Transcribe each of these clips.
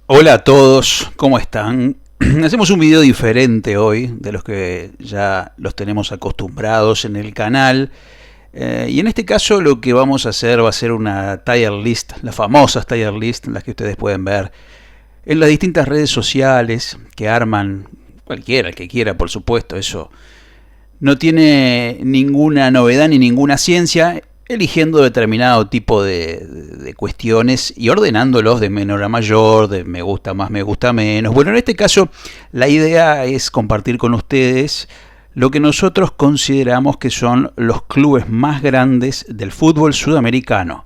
Hola a todos, ¿cómo están? Hacemos un video diferente hoy de los que ya los tenemos acostumbrados en el canal. Y en este caso lo que vamos a hacer va a ser una tier list, las famosas tier list, las que ustedes pueden ver en las distintas redes sociales que arman cualquiera, el que quiera, por supuesto. Eso no tiene ninguna novedad ni ninguna ciencia, eligiendo determinado tipo de cuestiones y ordenándolos de menor a mayor, de me gusta más, me gusta menos. Bueno, en este caso la idea es compartir con ustedes lo que nosotros consideramos que son los clubes más grandes del fútbol sudamericano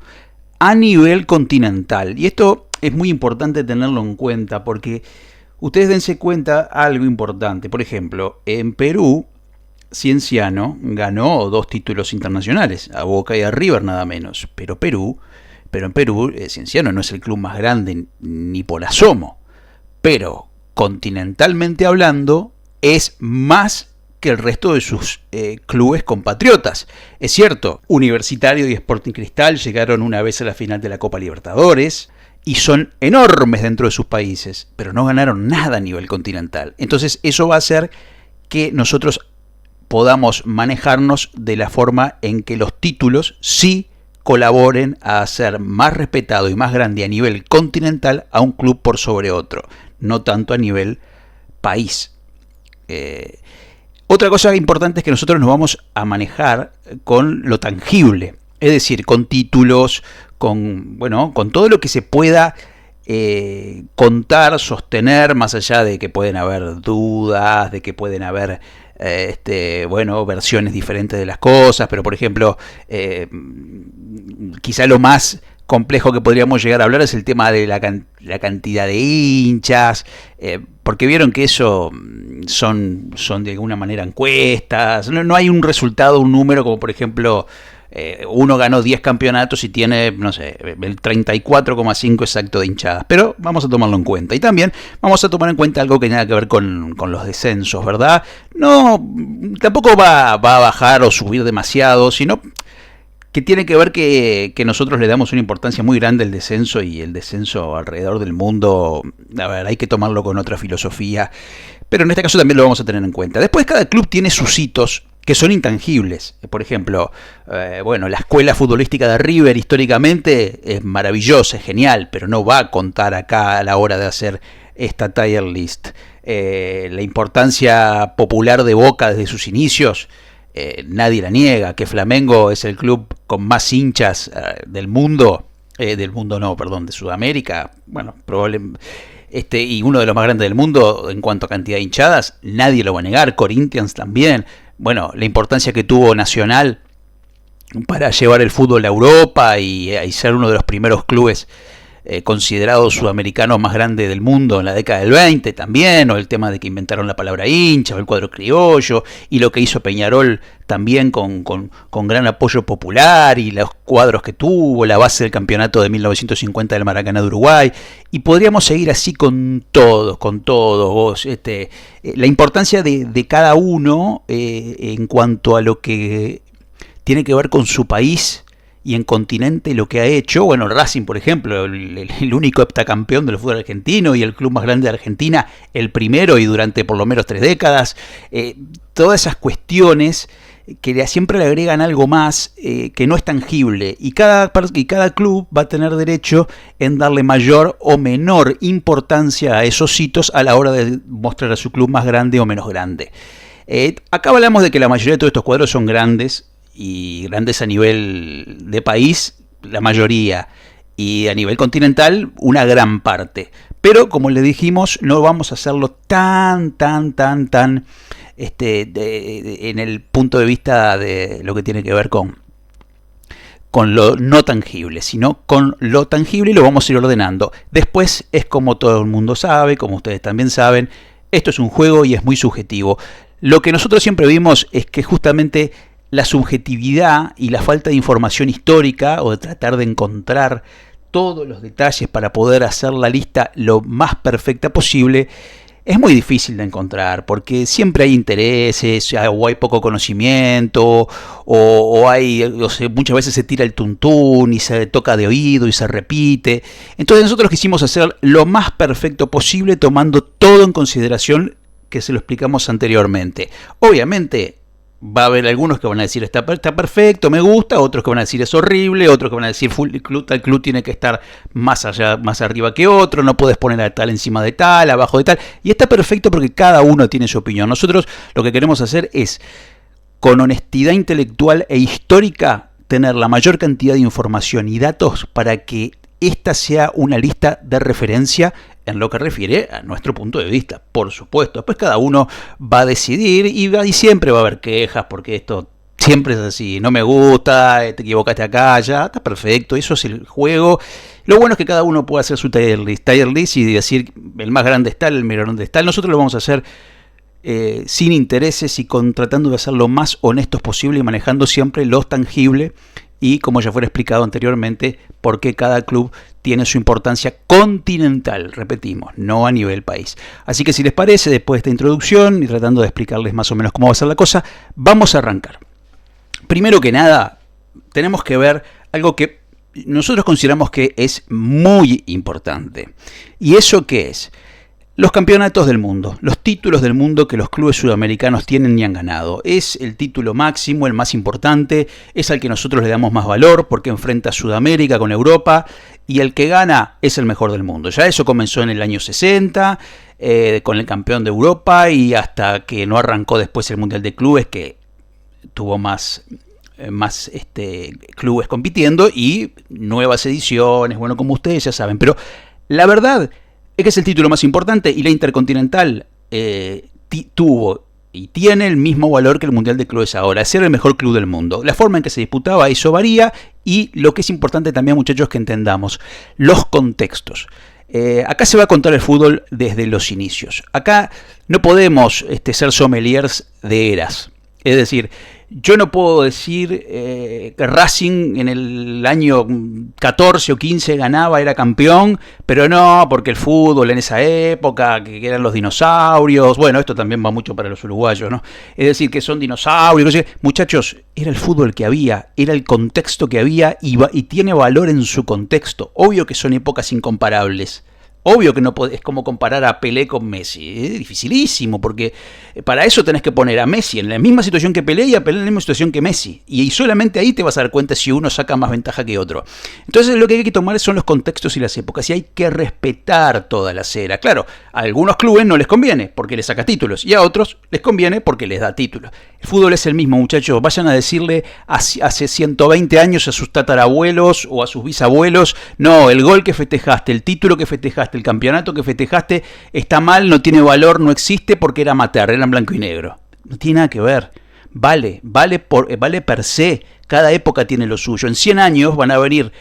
a nivel continental. Y esto es muy importante tenerlo en cuenta porque ustedes dense cuenta algo importante. Por ejemplo, en Perú, Cienciano ganó 2 títulos internacionales, a Boca y a River nada menos. Pero en Perú, Cienciano no es el club más grande ni por asomo. Pero continentalmente hablando, es más que el resto de sus clubes compatriotas. Es cierto, Universitario y Sporting Cristal llegaron una vez a la final de la Copa Libertadores y son enormes dentro de sus países, pero no ganaron nada a nivel continental. Entonces eso va a hacer que nosotros podamos manejarnos de la forma en que los títulos sí colaboren a hacer más respetado y más grande a nivel continental a un club por sobre otro, no tanto a nivel país. Otra cosa importante es que nosotros nos vamos a manejar con lo tangible, es decir, con títulos, con todo lo que se pueda contar, sostener, más allá de que pueden haber dudas, de que pueden haber versiones diferentes de las cosas, pero por ejemplo, quizá lo más complejo que podríamos llegar a hablar es el tema de la cantidad de hinchas, porque vieron que eso son de alguna manera encuestas, no hay un resultado, un número, como por ejemplo, uno ganó 10 campeonatos y tiene, no sé, el 34,5 exacto de hinchadas, pero vamos a tomarlo en cuenta. Y también vamos a tomar en cuenta algo que tenga que ver con los descensos, ¿verdad? No, tampoco va a bajar o subir demasiado, sino que tiene que ver que nosotros le damos una importancia muy grande al descenso, y el descenso alrededor del mundo, a ver, hay que tomarlo con otra filosofía, pero en este caso también lo vamos a tener en cuenta. Después, cada club tiene sus hitos que son intangibles. Por ejemplo, la escuela futbolística de River históricamente es maravillosa, es genial, pero no va a contar acá a la hora de hacer esta tier list. La importancia popular de Boca desde sus inicios, nadie la niega. Que Flamengo es el club con más hinchas del mundo, de Sudamérica, probablemente, y uno de los más grandes del mundo en cuanto a cantidad de hinchadas, nadie lo va a negar. Corinthians también. La importancia que tuvo Nacional para llevar el fútbol a Europa y ser uno de los primeros clubes considerados sudamericanos más grandes del mundo en la década del 20 también, o el tema de que inventaron la palabra hincha, o el cuadro criollo, y lo que hizo Peñarol también con gran apoyo popular, y los cuadros que tuvo, la base del campeonato de 1950 del Maracaná de Uruguay, y podríamos seguir así con todos. La importancia de cada uno en cuanto a lo que tiene que ver con su país y en continente, lo que ha hecho. Racing, por ejemplo, el único heptacampeón del fútbol argentino y el club más grande de Argentina, el primero y durante por lo menos 3 décadas. Todas esas cuestiones que siempre le agregan algo más que no es tangible, y cada club va a tener derecho en darle mayor o menor importancia a esos hitos a la hora de mostrar a su club más grande o menos grande. Acá hablamos de que la mayoría de todos estos cuadros son grandes, y grandes a nivel de país, la mayoría, y a nivel continental, una gran parte. Pero, como le dijimos, no vamos a hacerlo tan en el punto de vista de lo que tiene que ver con lo no tangible, sino con lo tangible, y lo vamos a ir ordenando. Después es como todo el mundo sabe, como ustedes también saben, esto es un juego y es muy subjetivo. Lo que nosotros siempre vimos es que justamente la subjetividad y la falta de información histórica, o de tratar de encontrar todos los detalles para poder hacer la lista lo más perfecta posible, es muy difícil de encontrar porque siempre hay intereses o hay poco conocimiento muchas veces se tira el tuntún y se toca de oído y se repite. Entonces nosotros quisimos hacer lo más perfecto posible tomando todo en consideración que se lo explicamos anteriormente. Obviamente va a haber algunos que van a decir está perfecto, me gusta, otros que van a decir es horrible, otros que van a decir tal club tiene que estar más allá, más arriba que otro, no puedes poner a tal encima de tal, abajo de tal, y está perfecto porque cada uno tiene su opinión. Nosotros lo que queremos hacer es, con honestidad intelectual e histórica, tener la mayor cantidad de información y datos para que esta sea una lista de referencia en lo que refiere a nuestro punto de vista, por supuesto. Después cada uno va a decidir y siempre va a haber quejas porque esto siempre es así. No me gusta, te equivocaste acá, ya, está perfecto, eso es el juego. Lo bueno es que cada uno puede hacer su tier list y decir el más grande está, el menor grande está. Nosotros lo vamos a hacer sin intereses y tratando de ser lo más honestos posible y manejando siempre lo tangible y, como ya fuera explicado anteriormente, por qué cada club tiene su importancia continental, repetimos, no a nivel país. Así que si les parece, después de esta introducción y tratando de explicarles más o menos cómo va a ser la cosa, vamos a arrancar. Primero que nada, tenemos que ver algo que nosotros consideramos que es muy importante. ¿Y eso qué es? Los campeonatos del mundo, los títulos del mundo que los clubes sudamericanos tienen y han ganado. Es el título máximo, el más importante, es al que nosotros le damos más valor porque enfrenta a Sudamérica con Europa y el que gana es el mejor del mundo. Ya eso comenzó en el año 60 con el campeón de Europa y hasta que no arrancó después el Mundial de Clubes, que tuvo más clubes compitiendo y nuevas ediciones, bueno, como ustedes ya saben. Pero la verdad es que es el título más importante y la Intercontinental tuvo y tiene el mismo valor que el Mundial de Clubes ahora, ser el mejor club del mundo. La forma en que se disputaba, eso varía, y lo que es importante también, muchachos, que entendamos los contextos. Acá se va a contar el fútbol desde los inicios. Acá no podemos ser sommeliers de eras. Es decir, yo no puedo decir que Racing en el año 14 o 15 ganaba, era campeón, pero no, porque el fútbol en esa época, que eran los dinosaurios, bueno, esto también va mucho para los uruguayos, ¿no? Es decir, que son dinosaurios. Muchachos, era el fútbol que había, era el contexto que había y tiene valor en su contexto. Obvio que son épocas incomparables. Obvio que no es como comparar a Pelé con Messi, es dificilísimo, porque para eso tenés que poner a Messi en la misma situación que Pelé y a Pelé en la misma situación que Messi, y solamente ahí te vas a dar cuenta si uno saca más ventaja que otro. Entonces lo que hay que tomar son los contextos y las épocas, y hay que respetar todas las eras. Claro, a algunos clubes no les conviene porque les saca títulos, y a otros les conviene porque les da títulos. El fútbol es el mismo, muchachos. Vayan a decirle hace 120 años a sus tatarabuelos o a sus bisabuelos: no, el gol que festejaste, el título que festejaste, el campeonato que festejaste está mal, no tiene valor, no existe porque era amateur, era en blanco y negro. No tiene nada que ver. Vale per se. Cada época tiene lo suyo. En 100 años van a venir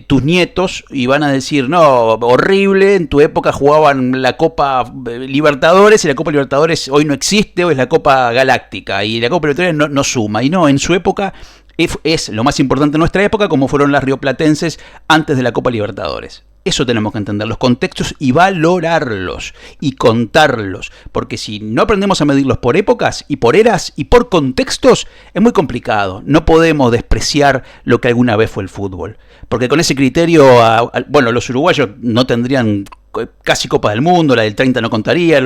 tus nietos y van a decir: no, horrible, en tu época jugaban la Copa Libertadores y la Copa Libertadores hoy no existe, hoy es la Copa Galáctica y la Copa Libertadores no suma. Y no, en su época es lo más importante en nuestra época, como fueron las rioplatenses antes de la Copa Libertadores. Eso tenemos que entender, los contextos, y valorarlos y contarlos, porque si no aprendemos a medirlos por épocas y por eras y por contextos, es muy complicado. No podemos despreciar lo que alguna vez fue el fútbol, porque con ese criterio, bueno, los uruguayos no casi Copa del Mundo, la del 30 no contaría,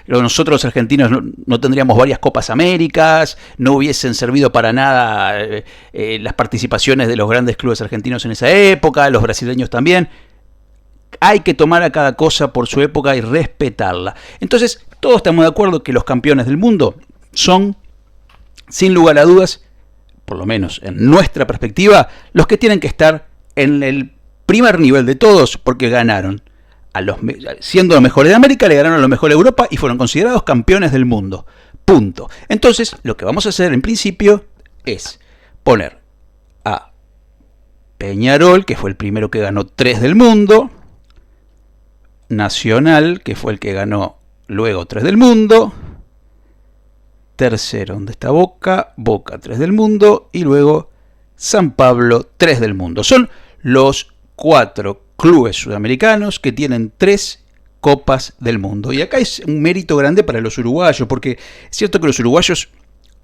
nosotros los argentinos no tendríamos varias Copas Américas, no hubiesen servido para nada las participaciones de los grandes clubes argentinos en esa época, los brasileños también. Hay que tomar a cada cosa por su época y respetarla. Entonces, todos estamos de acuerdo que los campeones del mundo son, sin lugar a dudas, por lo menos en nuestra perspectiva, los que tienen que estar en el primer nivel de todos, porque ganaron. Siendo los mejores de América, le ganaron a los mejores de Europa y fueron considerados campeones del mundo. Punto. Entonces, lo que vamos a hacer en principio es poner a Peñarol, que fue el primero que ganó 3 del mundo, Nacional, que fue el que ganó luego 3 del mundo, tercero, ¿dónde está Boca? Boca 3 del mundo, y luego San Pablo 3 del mundo. Son los 4 clubes sudamericanos que tienen 3 Copas del Mundo. Y acá es un mérito grande para los uruguayos, porque es cierto que los uruguayos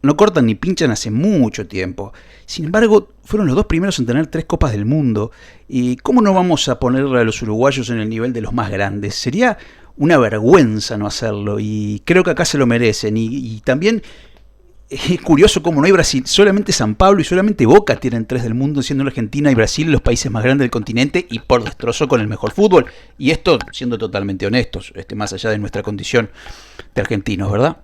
no cortan ni pinchan hace mucho tiempo. Sin embargo, fueron los 2 primeros en tener 3 Copas del Mundo. ¿Y cómo no vamos a ponerle a los uruguayos en el nivel de los más grandes? Sería una vergüenza no hacerlo, y creo que acá se lo merecen. Y también es curioso cómo no hay Brasil. Solamente San Pablo y solamente Boca tienen 3 del mundo, siendo Argentina y Brasil los países más grandes del continente y por destrozo con el mejor fútbol. Y esto siendo totalmente honestos, más allá de nuestra condición de argentinos, ¿verdad?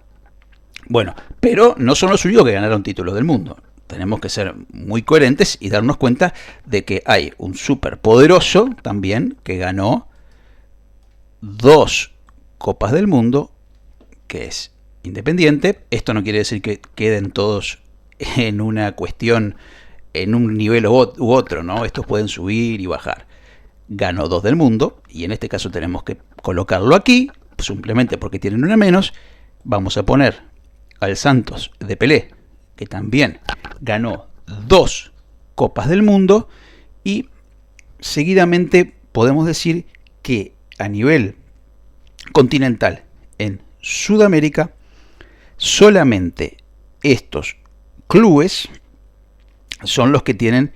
Bueno, pero no son los únicos que ganaron títulos del mundo. Tenemos que ser muy coherentes y darnos cuenta de que hay un superpoderoso también que ganó 2 Copas del Mundo, que es Independiente. Esto no quiere decir que queden todos en una cuestión, en un nivel u otro, ¿no? Estos pueden subir y bajar. Ganó 2 del mundo, y en este caso tenemos que colocarlo aquí, simplemente porque tienen una menos. Vamos a poner al Santos de Pelé, que también ganó 2 Copas del Mundo, y seguidamente podemos decir que a nivel continental en Sudamérica solamente estos clubes son los que tienen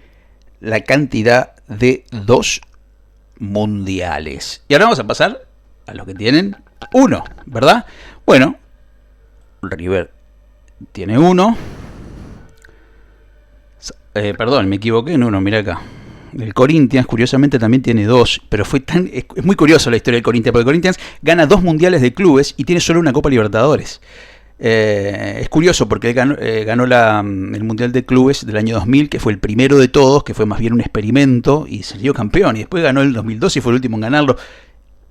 la cantidad de 2 mundiales. Y ahora vamos a pasar a los que tienen 1, ¿verdad? Bueno, River tiene 1. Perdón, me equivoqué en 1, mira acá. El Corinthians, curiosamente, también tiene 2, pero es muy curioso la historia del Corinthians, porque el Corinthians gana 2 mundiales de clubes y tiene solo una Copa Libertadores. Es curioso porque él ganó el Mundial de Clubes del año 2000, que fue el primero de todos, que fue más bien un experimento, y salió campeón. Y después ganó el 2002 y fue el último en ganarlo.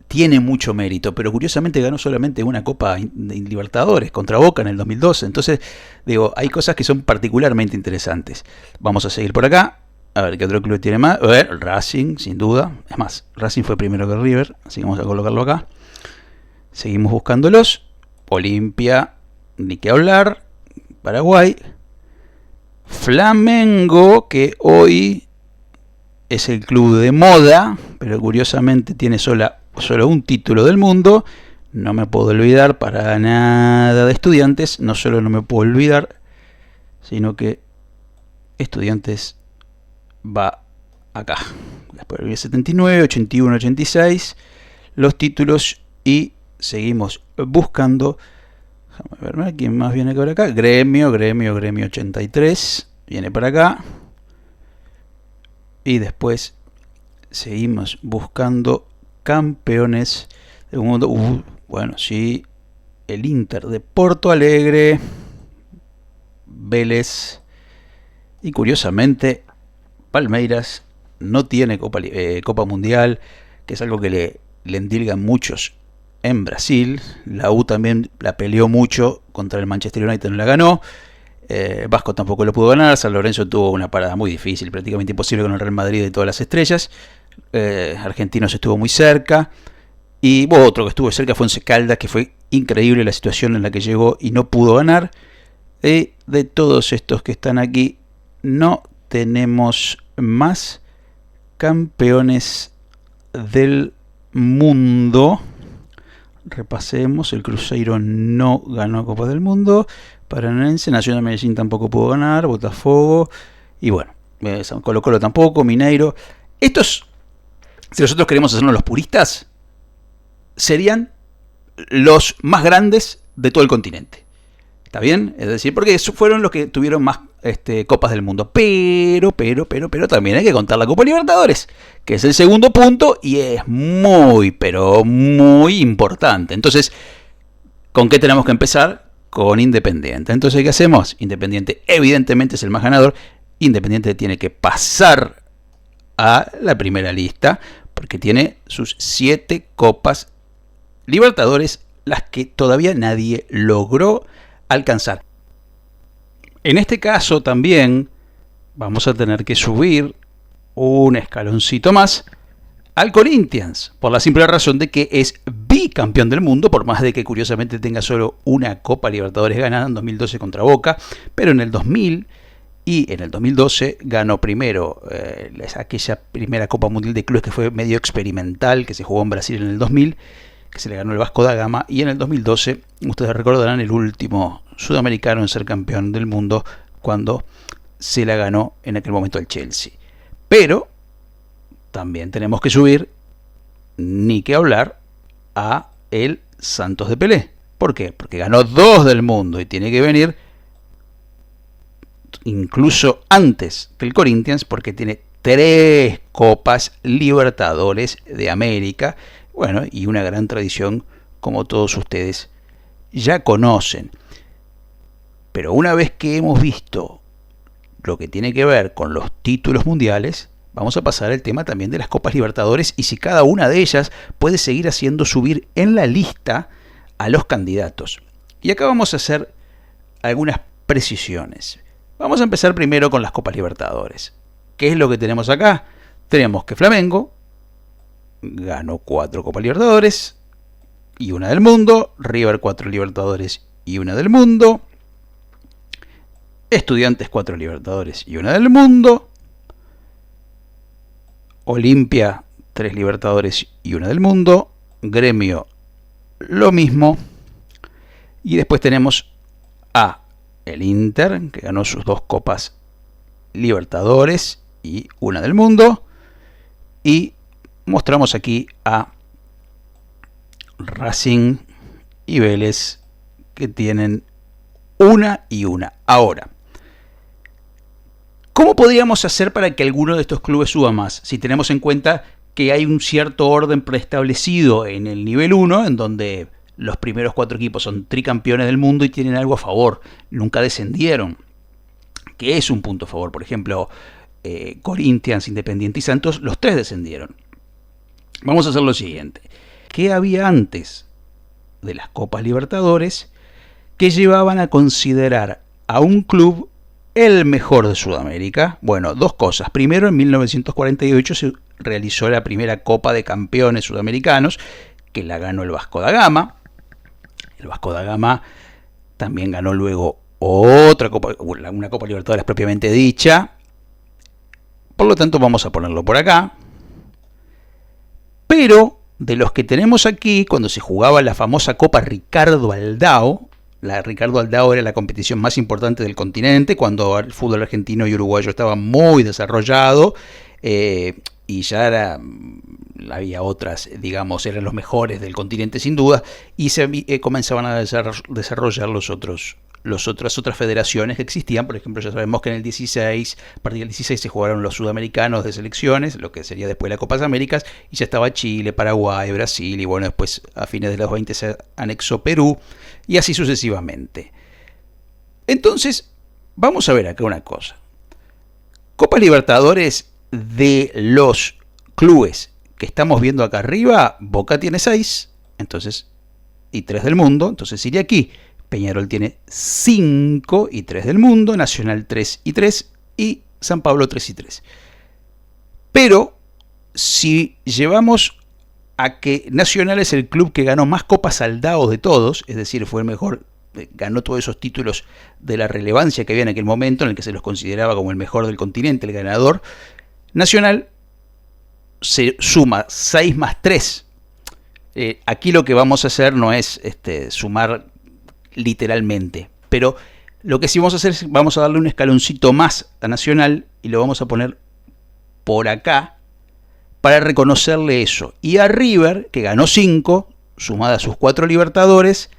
Tiene mucho mérito, pero curiosamente ganó solamente una Copa de Libertadores contra Boca en el 2012. Entonces, digo, hay cosas que son particularmente interesantes. Vamos a seguir por acá, a ver qué otro club tiene más. A ver, Racing, sin duda. Es más, Racing fue primero que River, así que vamos a colocarlo acá. Seguimos buscándolos. Olimpia, ni que hablar. Paraguay. Flamengo, que hoy es el club de moda, pero curiosamente tiene solo un título del mundo. No me puedo olvidar para nada de Estudiantes. No solo no me puedo olvidar, sino que Estudiantes va acá. Después del 79, 81, 86, los títulos, y seguimos buscando. Déjame ver quién más viene por acá. Gremio 83 viene para acá. Y después seguimos buscando campeones del mundo. Bueno, sí, el Inter de Porto Alegre, Vélez, y curiosamente Palmeiras no tiene Copa Mundial, que es algo que le endilgan muchos en Brasil. La U también la peleó mucho contra el Manchester United, no la ganó. Vasco tampoco lo pudo ganar. San Lorenzo tuvo una parada muy difícil, prácticamente imposible con el Real Madrid y todas las estrellas. Argentinos estuvo muy cerca, y otro que estuvo cerca fue Once Caldas, que fue increíble la situación en la que llegó y no pudo ganar. De todos estos que están aquí, no tenemos más campeones del mundo. Repasemos. El Cruzeiro no ganó Copa del Mundo. Paranense, Nacional de Medellín tampoco pudo ganar. Botafogo, y bueno, Colo Colo tampoco. Mineiro. Estos, si nosotros queremos hacernos los puristas, serían los más grandes de todo el continente. ¿Está bien? Es decir, porque fueron los que tuvieron más Copas del Mundo. Pero también hay que contar la Copa Libertadores, que es el segundo punto y es muy, pero muy importante. Entonces, ¿con qué tenemos que empezar? Con Independiente. Entonces, ¿qué hacemos? Independiente evidentemente es el más ganador. Independiente tiene que pasar a la primera lista, porque tiene sus 7 Copas Libertadores, las que todavía nadie logró alcanzar. En este caso también vamos a tener que subir un escaloncito más al Corinthians, por la simple razón de que es bicampeón del mundo, por más de que curiosamente tenga solo una Copa Libertadores ganada en 2012 contra Boca, pero en el 2000 y en el 2012 ganó primero aquella primera Copa Mundial de Clubes, que fue medio experimental, que se jugó en Brasil en el 2000, que se le ganó el Vasco da Gama, y en el 2012, ustedes recordarán, el último sudamericano en ser campeón del mundo, cuando se la ganó en aquel momento el Chelsea. Pero también tenemos que subir, ni que hablar, a el Santos de Pelé. ¿Por qué? Porque ganó 2 del mundo y tiene que venir incluso antes que el Corinthians, porque tiene 3 Copas Libertadores de América, bueno, y una gran tradición, como todos ustedes ya conocen. Pero una vez que hemos visto lo que tiene que ver con los títulos mundiales, vamos a pasar al tema también de las Copas Libertadores y si cada una de ellas puede seguir haciendo subir en la lista a los candidatos. Y acá vamos a hacer algunas precisiones. Vamos a empezar primero con las Copas Libertadores. ¿Qué es lo que tenemos acá? Tenemos que Flamengo ganó 4 Copas Libertadores y una del mundo, River 4 Libertadores y una del mundo, Estudiantes 4 Libertadores y una del mundo, Olimpia 3 Libertadores y una del mundo, Gremio lo mismo, y después tenemos a el Inter, que ganó sus 2 Copas Libertadores y una del mundo, y mostramos aquí a Racing y Vélez, que tienen una y una. Ahora, ¿cómo podríamos hacer para que alguno de estos clubes suba más? Si tenemos en cuenta que hay un cierto orden preestablecido en el nivel 1, en donde los primeros 4 equipos son tricampeones del mundo y tienen algo a favor, nunca descendieron, que es un punto a favor. Por ejemplo, Corinthians, Independiente y Santos, los 3 descendieron. Vamos a hacer lo siguiente. ¿Qué había antes de las Copas Libertadores que llevaban a considerar a un club el mejor de Sudamérica? Bueno, 2 cosas. Primero, en 1948 se realizó la primera Copa de Campeones Sudamericanos, que la ganó el Vasco da Gama. El Vasco da Gama también ganó luego otra Copa, una Copa Libertadores propiamente dicha. Por lo tanto, vamos a ponerlo por acá. Pero de los que tenemos aquí, cuando se jugaba la famosa Copa Ricardo Aldao, la Ricardo Aldao era la competición más importante del continente, cuando el fútbol argentino y uruguayo estaba muy desarrollado, y ya había otras, digamos, eran los mejores del continente sin duda, y se comenzaban a desarrollar otras federaciones que existían. Por ejemplo, ya sabemos que en el 16, a partir del 16 se jugaron los sudamericanos de selecciones, lo que sería después la Copa Américas, y ya estaba Chile, Paraguay, Brasil, y bueno, después a fines de los 20 se anexó Perú, y así sucesivamente. Entonces, vamos a ver acá una cosa. Copa Libertadores de los clubes que estamos viendo acá arriba, Boca tiene 6, entonces, y 3 del mundo, entonces iría aquí. Peñarol tiene 5 y 3 del mundo, Nacional 3 y 3 y San Pablo 3 y 3. Pero si llevamos a que Nacional es el club que ganó más Copas Aldao de todos, es decir, fue el mejor, ganó todos esos títulos de la relevancia que había en aquel momento, en el que se los consideraba como el mejor del continente, el ganador, Nacional se suma 6 más 3. Aquí lo que vamos a hacer no es sumar literalmente, pero lo que sí vamos a hacer es vamos a darle un escaloncito más a Nacional y lo vamos a poner por acá para reconocerle eso. Y a River, que ganó 5, sumada a sus 4 Libertadores,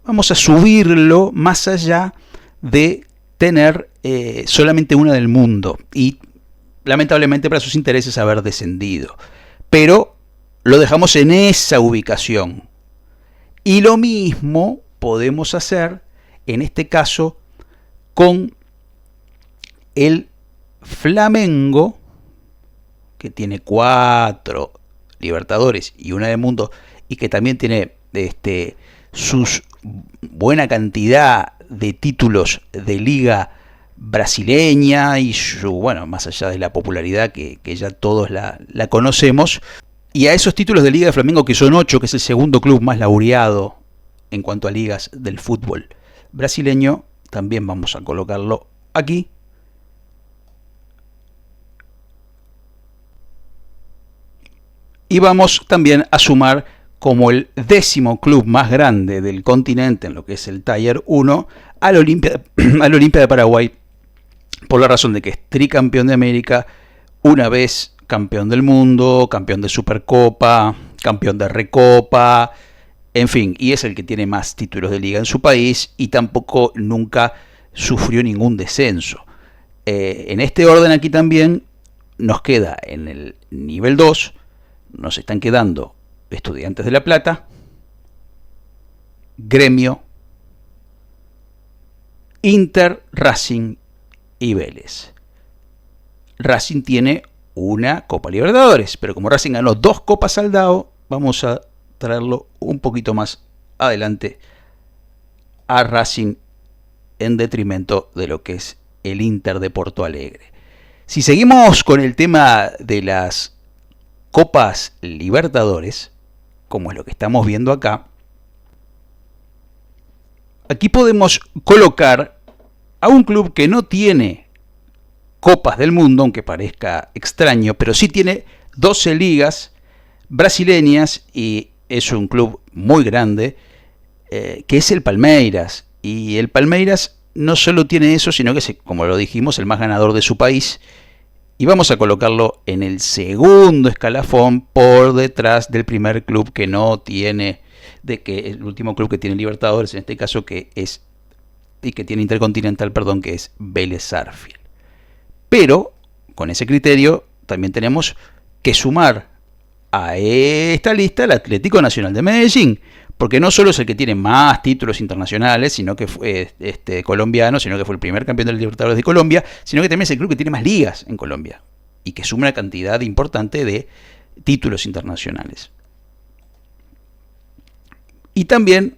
vamos a subirlo más allá de tener solamente una del mundo y lamentablemente para sus intereses haber descendido. Pero lo dejamos en esa ubicación. Y lo mismo podemos hacer en este caso con el Flamengo, que tiene 4 Libertadores y una del mundo, y que también tiene sus buena cantidad de títulos de liga brasileña y su, bueno, más allá de la popularidad que ya todos la conocemos, y a esos títulos de liga de Flamengo, que son 8, que es el segundo club más laureado en cuanto a ligas del fútbol brasileño, también vamos a colocarlo aquí. Y vamos también a sumar como el 10º club más grande del continente en lo que es el Tier 1 al Olimpia de Paraguay, por la razón de que es tricampeón de América, una vez campeón del mundo, campeón de Supercopa, campeón de Recopa, en fin, y es el que tiene más títulos de liga en su país y tampoco nunca sufrió ningún descenso. En este orden aquí también nos queda en el nivel 2, nos están quedando Estudiantes de La Plata, Gremio, Inter, Racing y Vélez. Racing tiene una Copa Libertadores, pero como Racing ganó 2 Copas Saldao, vamos a traerlo un poquito más adelante a Racing en detrimento de lo que es el Inter de Porto Alegre. Si seguimos con el tema de las Copas Libertadores, como es lo que estamos viendo acá, aquí podemos colocar a un club que no tiene Copas del Mundo, aunque parezca extraño, pero sí tiene 12 ligas brasileñas y es un club muy grande, que es el Palmeiras. Y el Palmeiras no solo tiene eso, sino que es, como lo dijimos, el más ganador de su país. Y vamos a colocarlo en el segundo escalafón por detrás del primer club que no tiene, el último club que tiene Libertadores, en este caso, que tiene Intercontinental, perdón, que es Vélez Sarsfield. Pero, con ese criterio, también tenemos que sumar a esta lista el Atlético Nacional de Medellín, porque no solo es el que tiene más títulos internacionales, sino que fue colombiano, sino que fue el primer campeón de los Libertadores de Colombia, sino que también es el club que tiene más ligas en Colombia y que suma una cantidad importante de títulos internacionales. Y también,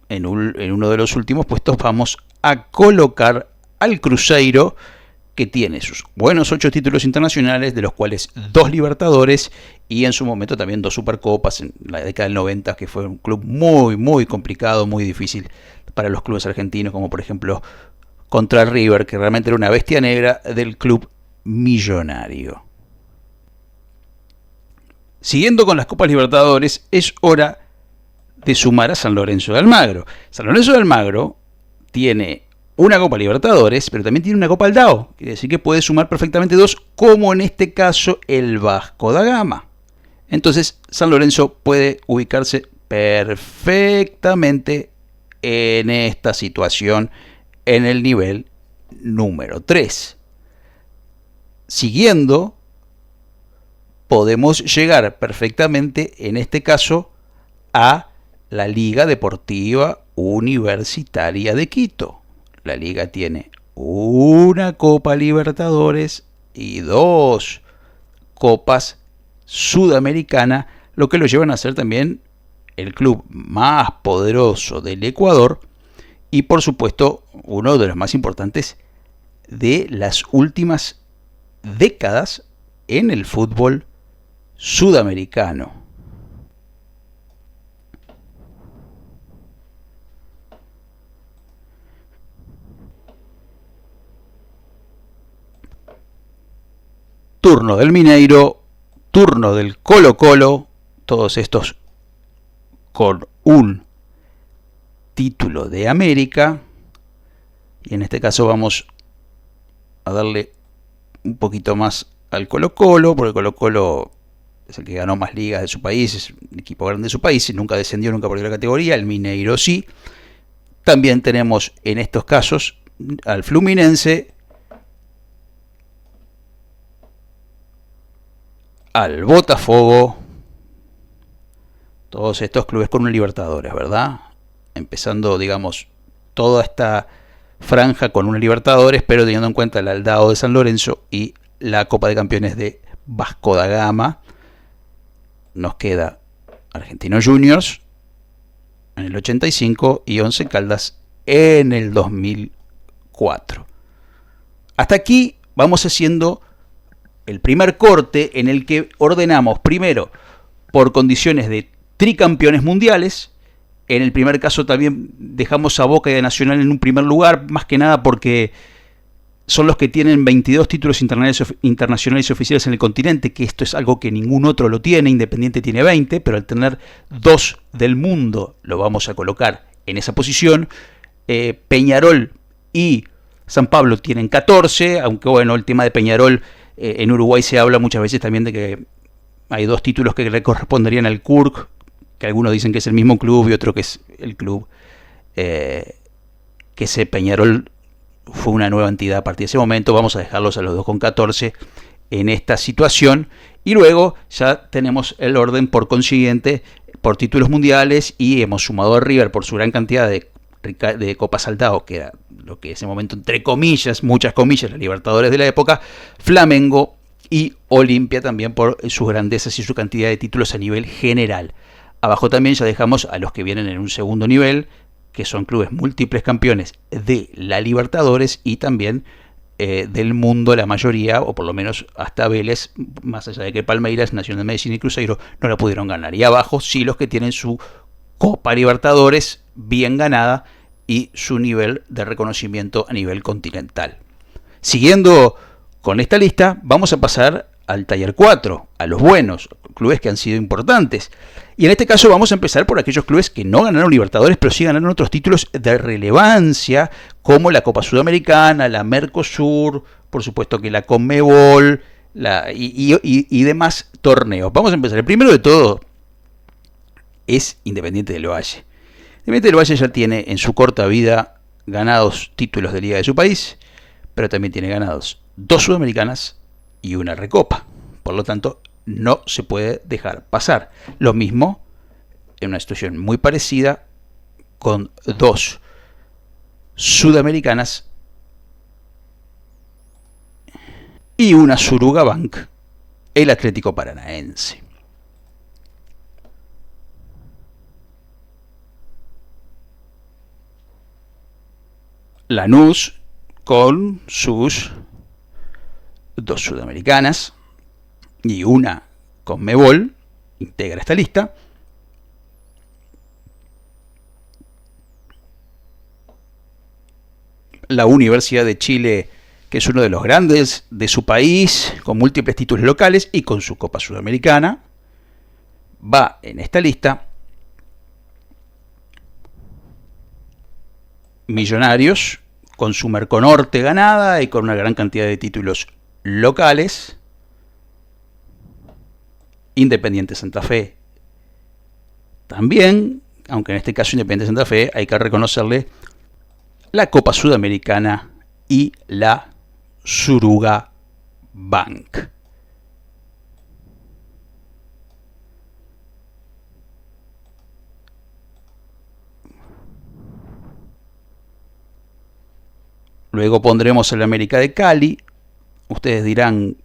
en uno de los últimos puestos, vamos a colocar al Cruzeiro, que tiene sus buenos 8 títulos internacionales, de los cuales 2 Libertadores y en su momento también 2 Supercopas en la década del 90, que fue un club muy, muy complicado, muy difícil para los clubes argentinos, como por ejemplo contra River, que realmente era una bestia negra del club millonario. Siguiendo con las Copas Libertadores, es hora de sumar a San Lorenzo de Almagro. San Lorenzo de Almagro tiene una Copa Libertadores, pero también tiene una Copa Aldao. Quiere decir que puede sumar perfectamente 2, como en este caso el Vasco da Gama. Entonces San Lorenzo puede ubicarse perfectamente en esta situación en el nivel número 3. Siguiendo, podemos llegar perfectamente en este caso a la Liga Deportiva Universitaria de Quito. La liga tiene una Copa Libertadores y 2 Copas Sudamericana, lo que lo llevan a ser también el club más poderoso del Ecuador y, por supuesto, uno de los más importantes de las últimas décadas en el fútbol sudamericano. Turno del Mineiro, turno del Colo-Colo, todos estos con un título de América. Y en este caso vamos a darle un poquito más al Colo-Colo, porque Colo-Colo es el que ganó más ligas de su país, es un equipo grande de su país, y nunca descendió, nunca perdió la categoría. El Mineiro sí. También tenemos en estos casos al Fluminense, al Botafogo, todos estos clubes con un Libertadores, ¿verdad? Empezando, digamos, toda esta franja con un Libertadores, pero teniendo en cuenta el Aldao de San Lorenzo y la Copa de Campeones de Vasco da Gama. Nos queda Argentinos Juniors en el 85 y Once Caldas en el 2004. Hasta aquí vamos haciendo el primer corte en el que ordenamos primero por condiciones de tricampeones mundiales. En el primer caso también dejamos a Boca y a Nacional en un primer lugar, más que nada porque son los que tienen 22 títulos internacionales y oficiales en el continente, que esto es algo que ningún otro lo tiene. Independiente tiene 20, pero al tener 2 del mundo lo vamos a colocar en esa posición. Peñarol y San Pablo tienen 14, aunque bueno, el tema de Peñarol, en Uruguay se habla muchas veces también de que hay 2 títulos que le corresponderían al CURC, que algunos dicen que es el mismo club y otro que es el club, que ese Peñarol fue una nueva entidad a partir de ese momento. Vamos a dejarlos a los 2 con 14 en esta situación, y luego ya tenemos el orden por consiguiente por títulos mundiales, y hemos sumado a River por su gran cantidad de Copas Saltado, que era lo que en ese momento, entre comillas, muchas comillas, la Libertadores de la época, Flamengo y Olimpia también por sus grandezas y su cantidad de títulos a nivel general. Abajo también ya dejamos a los que vienen en un segundo nivel, que son clubes múltiples campeones de la Libertadores y también del mundo, la mayoría, o por lo menos hasta Vélez, más allá de que Palmeiras, Nacional de Medellín y Cruzeiro no la pudieron ganar. Y abajo sí los que tienen su Copa Libertadores bien ganada y su nivel de reconocimiento a nivel continental. Siguiendo con esta lista, vamos a pasar al Taller 4, a los buenos, clubes que han sido importantes. Y en este caso vamos a empezar por aquellos clubes que no ganaron Libertadores, pero sí ganaron otros títulos de relevancia, como la Copa Sudamericana, la Mercosur, por supuesto que la Conmebol, y demás torneos. Vamos a empezar. El primero de todo es Independiente del Valle. Independiente del Valle ya tiene en su corta vida ganados títulos de liga de su país, pero también tiene ganados 2 sudamericanas y una recopa. Por lo tanto, no se puede dejar pasar. Lo mismo, en una situación muy parecida, con 2 sudamericanas y una Suruga Bank, el Atlético Paranaense. Lanús, con sus 2 sudamericanas y una Conmebol, integra esta lista. La Universidad de Chile, que es uno de los grandes de su país, con múltiples títulos locales y con su Copa Sudamericana, va en esta lista. Millonarios, con su Merconorte ganada y con una gran cantidad de títulos locales. Independiente Santa Fe también, aunque en este caso Independiente Santa Fe hay que reconocerle la Copa Sudamericana y la Suruga Bank. Luego pondremos el América de Cali. Ustedes dirán,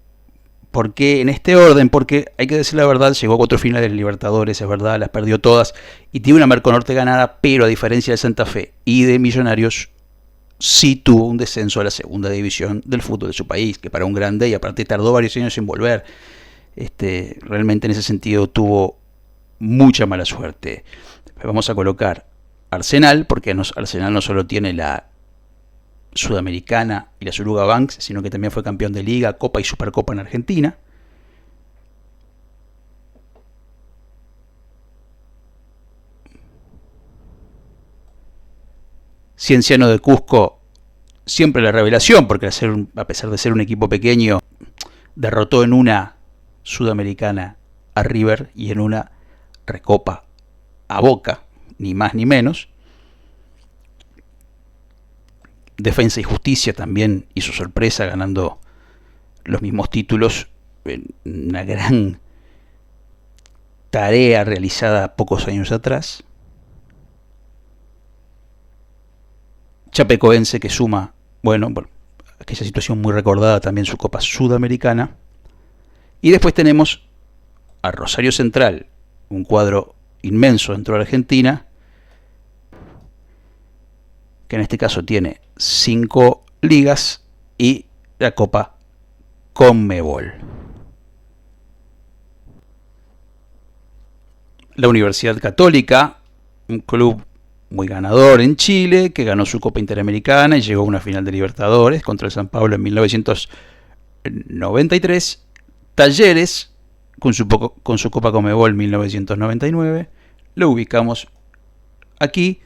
¿por qué en este orden? Porque hay que decir la verdad, llegó a 4 finales de Libertadores, es verdad, las perdió todas y tiene una Merconorte ganada, pero a diferencia de Santa Fe y de Millonarios, sí tuvo un descenso a la segunda división del fútbol de su país, que para un grande, y aparte tardó varios años en volver. Realmente en ese sentido tuvo mucha mala suerte. Vamos a colocar Arsenal, porque Arsenal no solo tiene la Sudamericana y la Suruga Banks, sino que también fue campeón de Liga, Copa y Supercopa en Argentina. Cienciano de Cusco, siempre la revelación, porque a pesar de ser un equipo pequeño, derrotó en una Sudamericana a River y en una Recopa a Boca, ni más ni menos. Defensa y Justicia también hizo sorpresa ganando los mismos títulos en una gran tarea realizada pocos años atrás. Chapecoense, que suma, bueno, aquella situación muy recordada, también su Copa Sudamericana. Y después tenemos a Rosario Central, un cuadro inmenso dentro de Argentina, que en este caso tiene 5 ligas y la Copa Conmebol. La Universidad Católica, un club muy ganador en Chile, que ganó su Copa Interamericana y llegó a una final de Libertadores contra el San Pablo en 1993. Talleres, con su Copa Conmebol en 1999, lo ubicamos aquí.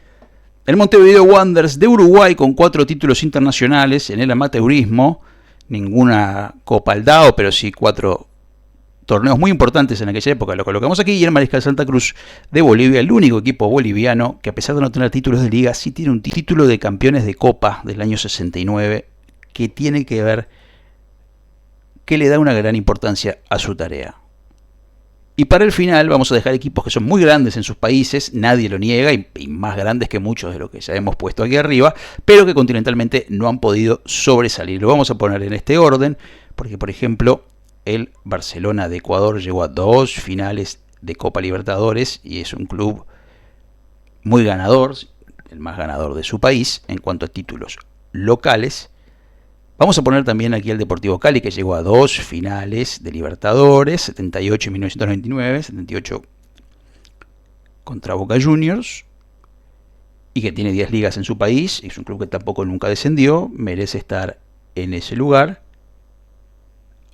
El Montevideo Wanderers de Uruguay, con 4 títulos internacionales en el amateurismo, ninguna Copa Aldao, pero sí 4 torneos muy importantes en aquella época, lo colocamos aquí. Y el Mariscal Santa Cruz de Bolivia, el único equipo boliviano que, a pesar de no tener títulos de liga, sí tiene un título de campeones de Copa del año 69, que tiene que ver, que le da una gran importancia a su tarea. Y para el final vamos a dejar equipos que son muy grandes en sus países, nadie lo niega, y más grandes que muchos de los que ya hemos puesto aquí arriba, pero que continentalmente no han podido sobresalir. Lo vamos a poner en este orden, porque por ejemplo el Barcelona de Ecuador llegó a 2 finales de Copa Libertadores y es un club muy ganador, el más ganador de su país en cuanto a títulos locales. Vamos a poner también aquí al Deportivo Cali, que llegó a 2 finales de Libertadores, 78 y 1999, 78 contra Boca Juniors, y que tiene 10 ligas en su país, es un club que tampoco nunca descendió, merece estar en ese lugar.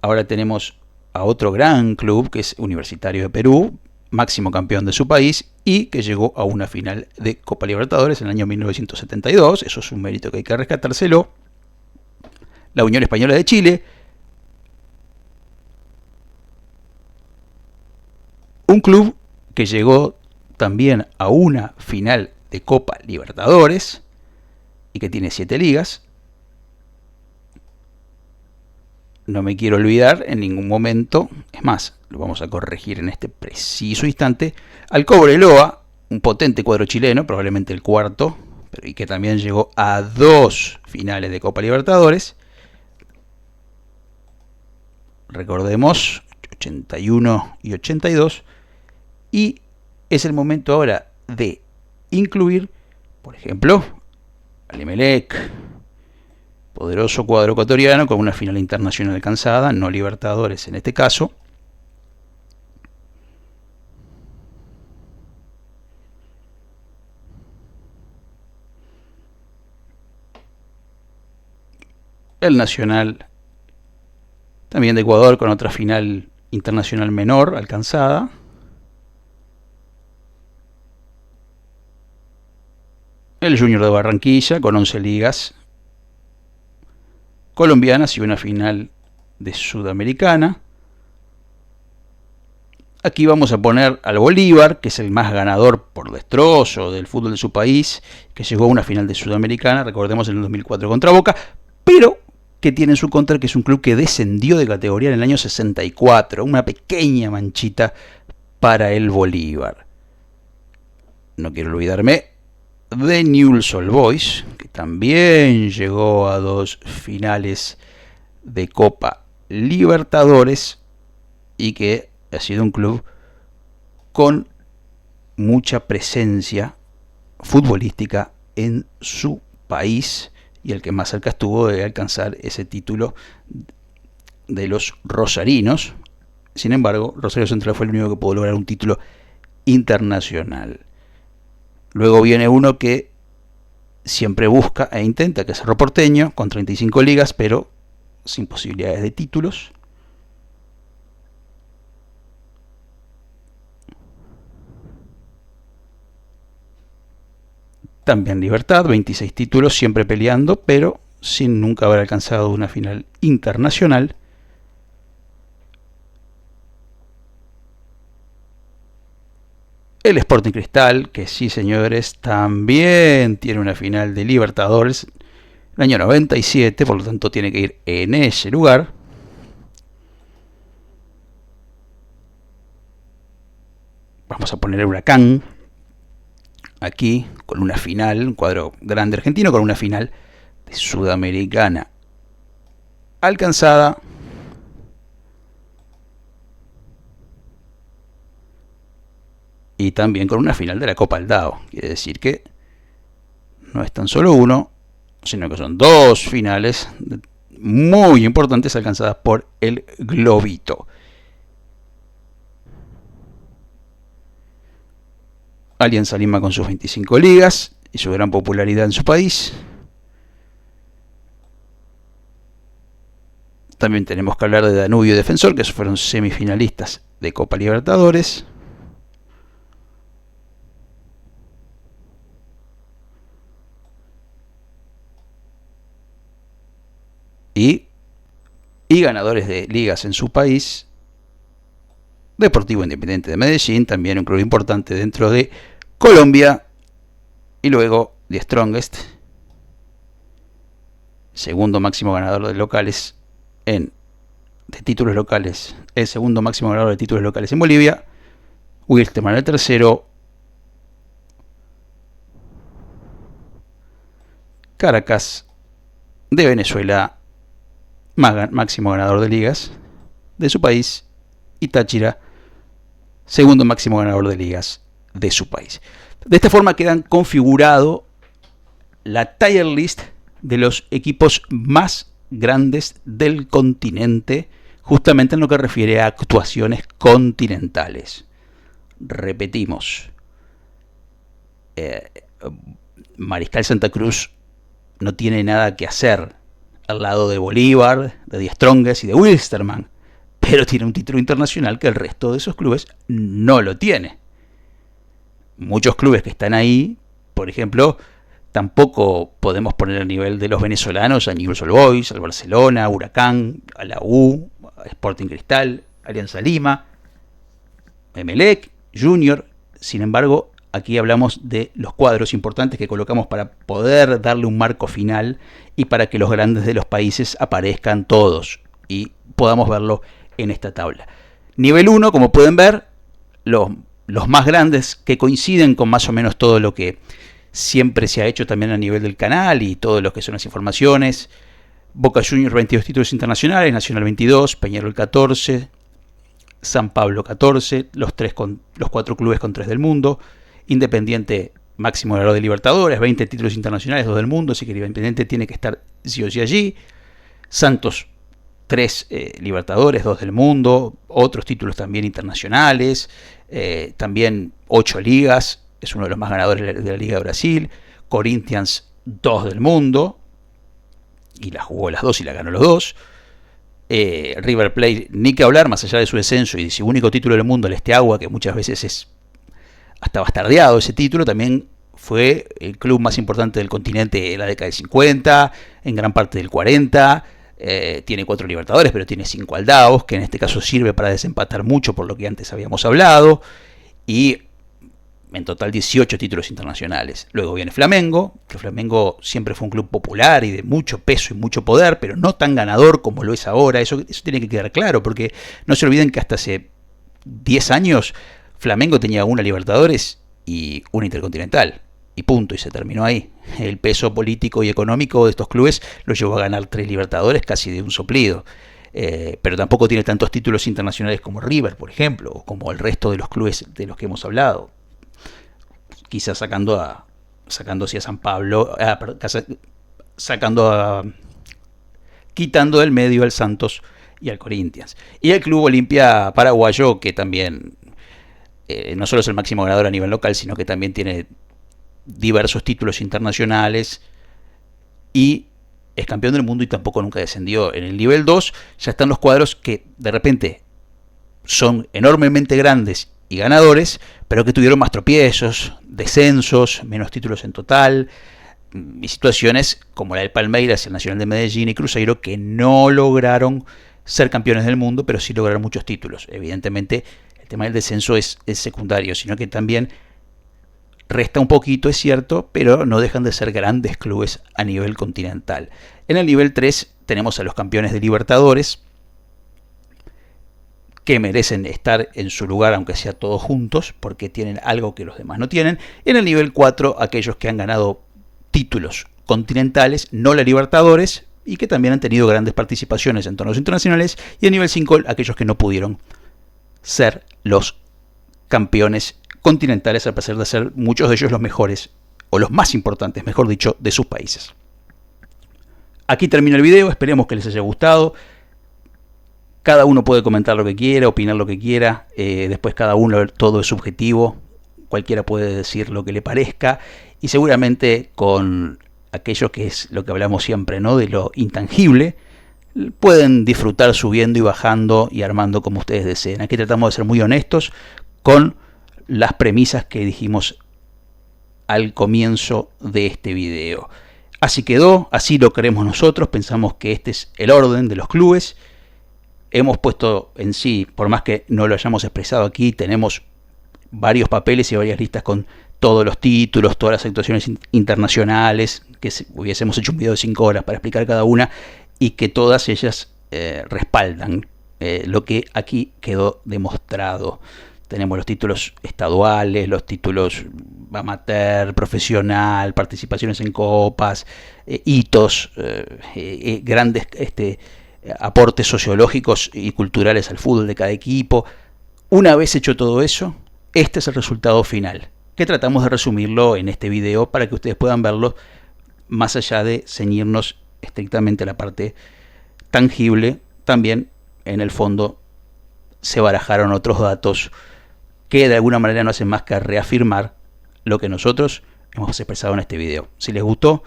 Ahora tenemos a otro gran club, que es Universitario de Perú, máximo campeón de su país, y que llegó a una final de Copa Libertadores en el año 1972, eso es un mérito que hay que rescatárselo. La Unión Española de Chile, un club que llegó también a una final de Copa Libertadores y que tiene 7 ligas. No me quiero olvidar en ningún momento, es más, lo vamos a corregir en este preciso instante, al Cobreloa, un potente cuadro chileno, probablemente el cuarto, pero y que también llegó a 2 finales de Copa Libertadores. Recordemos, 81 y 82. Y es el momento ahora de incluir, por ejemplo, al Emelec, poderoso cuadro ecuatoriano con una final internacional alcanzada, no Libertadores en este caso. El Nacional, también de Ecuador, con otra final internacional menor alcanzada. El Junior de Barranquilla, con 11 ligas colombianas y una final de Sudamericana. Aquí vamos a poner al Bolívar, que es el más ganador por destrozo del fútbol de su país, que llegó a una final de Sudamericana, recordemos, en el 2004 contra Boca, pero que tiene en su contra que es un club que descendió de categoría en el año 64, una pequeña manchita para el Bolívar. No quiero olvidarme de Newell's Old Boys, que también llegó a 2 finales de Copa Libertadores y que ha sido un club con mucha presencia futbolística en su país y el que más cerca estuvo de alcanzar ese título de los rosarinos. Sin embargo, Rosario Central fue el único que pudo lograr un título internacional. Luego viene uno que siempre busca e intenta, que es Cerro Porteño, con 35 ligas, pero sin posibilidades de títulos. También Libertad, 26 títulos, siempre peleando, pero sin nunca haber alcanzado una final internacional. El Sporting Cristal, que sí, señores, también tiene una final de Libertadores en el año 97, por lo tanto tiene que ir en ese lugar. Vamos a poner el Huracán aquí, con una final, un cuadro grande argentino, con una final de Sudamericana alcanzada. Y también con una final de la Copa Aldao. Quiere decir que no es tan solo uno, sino que son 2 finales muy importantes alcanzadas por el Globito. Alianza Lima con sus 25 ligas, y su gran popularidad en su país. También tenemos que hablar de Danubio y Defensor, que fueron semifinalistas de Copa Libertadores. Y ganadores de ligas en su país. Deportivo Independiente de Medellín, también un club importante dentro de Colombia. Y luego The Strongest, segundo máximo ganador de locales de títulos locales, el segundo máximo ganador de títulos locales en Bolivia. Wilstermann el tercero. Caracas de Venezuela, máximo ganador de ligas de su país. Y Táchira, segundo máximo ganador de ligas de su país. De esta forma quedan configurado la tier list de los equipos más grandes del continente, justamente en lo que refiere a actuaciones continentales. Repetimos, Mariscal Santa Cruz no tiene nada que hacer al lado de Bolívar, de Die Strongest y de Wilstermann, pero tiene un título internacional que el resto de esos clubes no lo tiene. Muchos clubes que están ahí, por ejemplo, tampoco podemos poner a nivel de los venezolanos a Newell's Old Boys, al Barcelona, Huracán, a la U, a Sporting Cristal, Alianza Lima, Emelec, Junior. Sin embargo, aquí hablamos de los cuadros importantes que colocamos para poder darle un marco final y para que los grandes de los países aparezcan todos y podamos verlo en esta tabla. Nivel 1, como pueden ver, los más grandes que coinciden con más o menos todo lo que siempre se ha hecho también a nivel del canal y todo lo que son las informaciones. Boca Juniors 22 títulos internacionales, Nacional 22, Peñarol 14, San Pablo 14, los 4 clubes con 3 del mundo. Independiente máximo ganador de Libertadores, 20 títulos internacionales, 2 del mundo, así que Independiente tiene que estar sí o sí allí. Santos 3 Libertadores, 2 del mundo, otros títulos también internacionales, también 8 ligas, es uno de los más ganadores de la Liga de Brasil. Corinthians 2 del mundo, y la jugó las 2 y la ganó los 2. River Plate, ni que hablar, más allá de su descenso y de su único título del mundo, el Steaua, que muchas veces es hasta bastardeado ese título, también fue el club más importante del continente en la década del 50, en gran parte del 40. Tiene 4 Libertadores, pero tiene 5 aldaos, que en este caso sirve para desempatar mucho por lo que antes habíamos hablado. Y en total 18 títulos internacionales. Luego viene Flamengo, que Flamengo siempre fue un club popular y de mucho peso y mucho poder, pero no tan ganador como lo es ahora. Eso tiene que quedar claro, porque no se olviden que hasta hace 10 años Flamengo tenía una Libertadores y una Intercontinental. Y punto, y se terminó ahí. El peso político y económico de estos clubes lo llevó a ganar 3 Libertadores casi de un soplido. Pero tampoco tiene tantos títulos internacionales como River, por ejemplo, o como el resto de los clubes de los que hemos hablado. Quizás sacando así a San Pablo, quitando del medio al Santos y al Corinthians. Y el Club Olimpia paraguayo, que también no solo es el máximo ganador a nivel local, sino que también tiene diversos títulos internacionales y es campeón del mundo y tampoco nunca descendió. En el nivel 2 ya están los cuadros que de repente son enormemente grandes y ganadores, pero que tuvieron más tropiezos, descensos, menos títulos en total, y situaciones como la del Palmeiras, el Nacional de Medellín y Cruzeiro, que no lograron ser campeones del mundo, pero sí lograron muchos títulos. Evidentemente el tema del descenso es secundario, sino que también resta un poquito, es cierto, pero no dejan de ser grandes clubes a nivel continental. En el nivel 3 tenemos a los campeones de Libertadores, que merecen estar en su lugar, aunque sea todos juntos, porque tienen algo que los demás no tienen. En el nivel 4, aquellos que han ganado títulos continentales, no la Libertadores, y que también han tenido grandes participaciones en torneos internacionales. Y en nivel 5, aquellos que no pudieron ser los campeones continentales, a pesar de ser muchos de ellos los mejores, o los más importantes, mejor dicho, de sus países. Aquí termina el video, esperemos que les haya gustado. Cada uno puede comentar lo que quiera, opinar lo que quiera, después cada uno, todo es subjetivo. cualquiera puede decir lo que le parezca, y seguramente con aquello que es lo que hablamos siempre, ¿no?, de lo intangible, pueden disfrutar subiendo y bajando y armando como ustedes deseen. Aquí tratamos de ser muy honestos con las premisas que dijimos al comienzo de este video. Así quedó, así lo creemos nosotros, pensamos que este es el orden de los clubes. Hemos puesto en sí, por más que no lo hayamos expresado aquí, tenemos varios papeles y varias listas con todos los títulos, todas las actuaciones internacionales, que hubiésemos hecho un video de 5 horas para explicar cada una, y que todas ellas respaldan lo que aquí quedó demostrado. Tenemos los títulos estaduales, los títulos amateur, profesional, participaciones en copas, hitos, grandes aportes sociológicos y culturales al fútbol de cada equipo. Una vez hecho todo eso, este es el resultado final, que tratamos de resumirlo en este video para que ustedes puedan verlo más allá de ceñirnos estrictamente a la parte tangible. También en el fondo se barajaron otros datos que de alguna manera no hacen más que reafirmar lo que nosotros hemos expresado en este video. Si les gustó,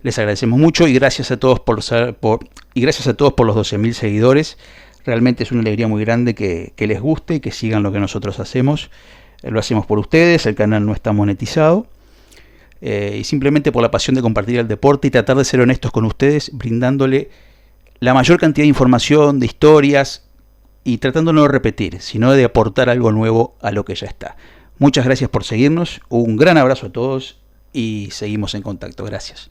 les agradecemos mucho, y gracias a todos por los 12.000 seguidores. Realmente es una alegría muy grande que les guste y que sigan lo que nosotros hacemos. Lo hacemos por ustedes, el canal no está monetizado, y simplemente por la pasión de compartir el deporte y tratar de ser honestos con ustedes, brindándole la mayor cantidad de información, de historias, y tratando de no repetir, sino de aportar algo nuevo a lo que ya está. Muchas gracias por seguirnos, un gran abrazo a todos y seguimos en contacto. Gracias.